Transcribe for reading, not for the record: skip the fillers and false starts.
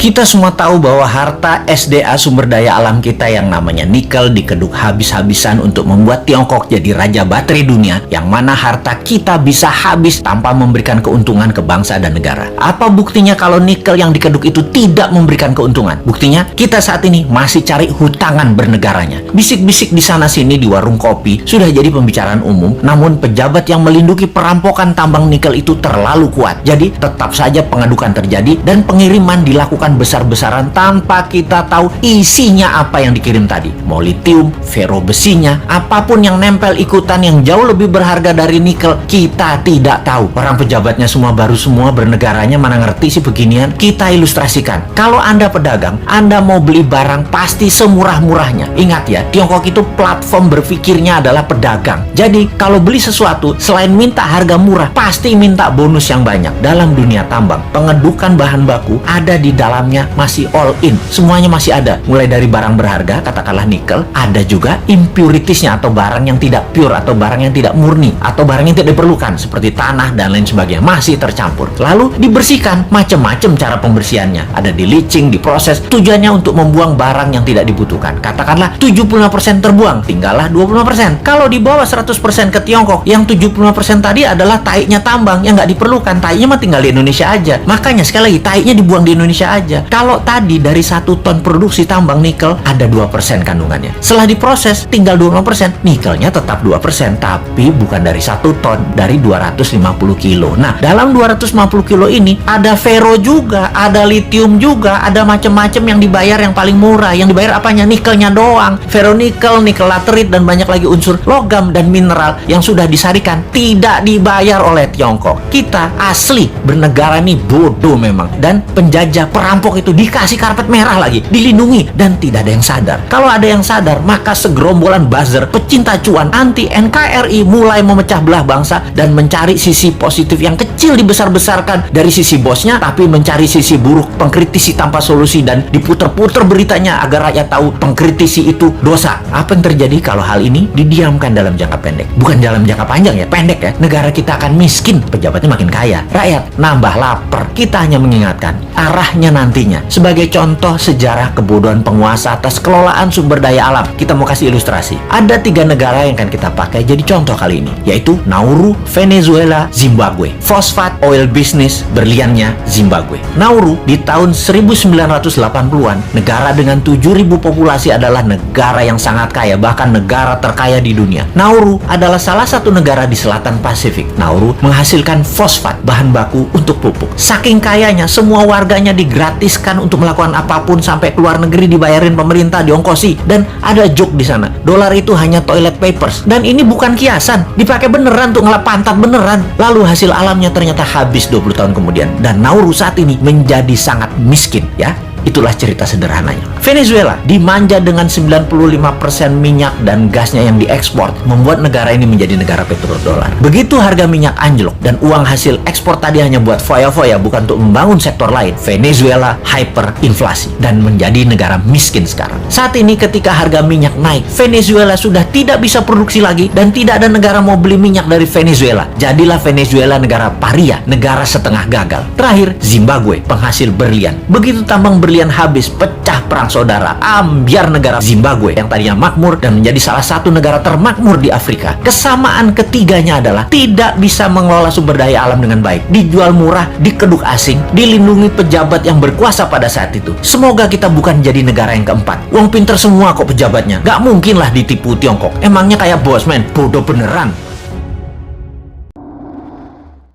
Kita semua tahu bahwa harta SDA sumber daya alam kita yang namanya nikel dikeduk habis-habisan untuk membuat Tiongkok jadi raja baterai dunia, yang mana harta kita bisa habis tanpa memberikan keuntungan ke bangsa dan negara. Apa buktinya kalau nikel yang dikeduk itu tidak memberikan keuntungan? Buktinya kita saat ini masih cari hutangan bernegaranya. Bisik-bisik di sana-sini di warung kopi sudah jadi pembicaraan umum, namun pejabat yang melindungi perampokan tambang nikel itu terlalu kuat. Jadi tetap saja pengadukan terjadi dan pengiriman dilakukan besar-besaran tanpa kita tahu isinya apa yang dikirim tadi. Mau litium, fero besinya, apapun yang nempel ikutan yang jauh lebih berharga dari nikel, kita tidak tahu. Orang pejabatnya semua baru semua, bernegaranya mana ngerti sih beginian. Kita ilustrasikan. Kalau Anda pedagang, Anda mau beli barang pasti semurah-murahnya. Ingat ya, Tiongkok itu platform berpikirnya adalah pedagang. Jadi kalau beli sesuatu, selain minta harga murah, pasti minta bonus yang banyak. Dalam dunia tambang, pengedukan bahan baku ada di dalamnya masih all in. Semuanya masih ada. Mulai dari barang berharga, katakanlah nikel, ada juga impuritiesnya atau barang yang tidak pure atau barang yang tidak murni atau barang yang tidak diperlukan seperti tanah dan lain sebagainya masih tercampur. Lalu dibersihkan, macam-macam cara pembersihannya. Ada di leaching, diproses. Tujuannya untuk membuang barang yang tidak dibutuhkan. Katakanlah 75% terbuang, tinggallah 25%. Kalau dibawa 100% ke Tiongkok, yang 75% tadi adalah taiknya tambang yang nggak diperlukan. Taiknya mah tinggal di Indonesia aja. Makanya sekali lagi, taiknya dibuang di Indonesia aja. Kalau tadi dari 1 ton produksi tambang nikel ada 2% kandungannya. Setelah diproses tinggal 20%, nikelnya tetap 2%, tapi bukan dari 1 ton, dari 250 kilo. Nah, dalam 250 kilo ini ada fero juga, ada litium juga, ada macam-macam yang dibayar yang paling murah. Yang dibayar apanya? Nikelnya doang. Feronikel, nikel laterit, dan banyak lagi unsur logam dan mineral yang sudah disarikan tidak dibayar oleh Tiongkok. Kita asli bernegara nih bodoh memang, dan penjajah perampok itu dikasih karpet merah lagi, dilindungi, dan tidak ada yang sadar. Kalau ada yang sadar, maka segerombolan buzzer pecinta cuan anti NKRI mulai memecah belah bangsa dan mencari sisi positif yang kecil dibesar-besarkan dari sisi bosnya, tapi mencari sisi buruk, pengkritisi tanpa solusi, dan diputer-puter beritanya agar rakyat tahu pengkritisi itu dosa. Apa yang terjadi kalau hal ini didiamkan dalam jangka pendek? Bukan dalam jangka panjang ya, pendek ya. Negara kita akan miskin, pejabatnya makin kaya, rakyat nambah lapar. Kita hanya mengingatkan arahnya nantinya. Sebagai contoh sejarah kebodohan penguasa atas kelolaan sumber daya alam, kita mau kasih ilustrasi. Ada 3 negara yang akan kita pakai jadi contoh kali ini, yaitu Nauru, Venezuela, Zimbabwe. Fosfat oil business berliannya Zimbabwe. Nauru di tahun 1980-an, negara dengan 7.000 populasi adalah negara yang sangat kaya, bahkan negara terkaya di dunia. Nauru adalah salah satu negara di selatan Pasifik. Nauru menghasilkan fosfat, bahan baku untuk pupuk. Saking kayanya, semua warganya digratiskan untuk melakukan apapun, sampai keluar negeri dibayarin pemerintah, diongkosi. Dan ada joke di sana, dolar itu hanya toilet papers. Dan ini bukan kiasan, dipakai beneran untuk ngelap pantat beneran. Lalu hasil alamnya ternyata habis 20 tahun kemudian, dan Nauru saat ini menjadi sangat miskin ya. Itulah cerita sederhananya. Venezuela dimanja dengan 95% minyak dan gasnya yang diekspor, membuat negara ini menjadi negara petrodolar. Begitu harga minyak anjlok dan uang hasil ekspor tadi hanya buat foya-foya, bukan untuk membangun sektor lain, Venezuela hyperinflasi dan menjadi negara miskin sekarang. Saat ini ketika harga minyak naik, Venezuela sudah tidak bisa produksi lagi dan tidak ada negara mau beli minyak dari Venezuela. Jadilah Venezuela negara paria, negara setengah gagal. Terakhir, Zimbabwe, penghasil berlian. Begitu tambang berlian habis, pecah perang saudara, ambyar negara Zimbabwe yang tadinya makmur dan menjadi salah satu negara termakmur di Afrika. Kesamaan ketiganya adalah tidak bisa mengelola sumber daya alam dengan baik, dijual murah, dikeduk asing, dilindungi pejabat yang berkuasa pada saat itu. Semoga kita bukan jadi negara yang keempat. Uang pinter semua kok pejabatnya, gak mungkin lah ditipu Tiongkok. Emangnya kayak bos men, bodoh beneran.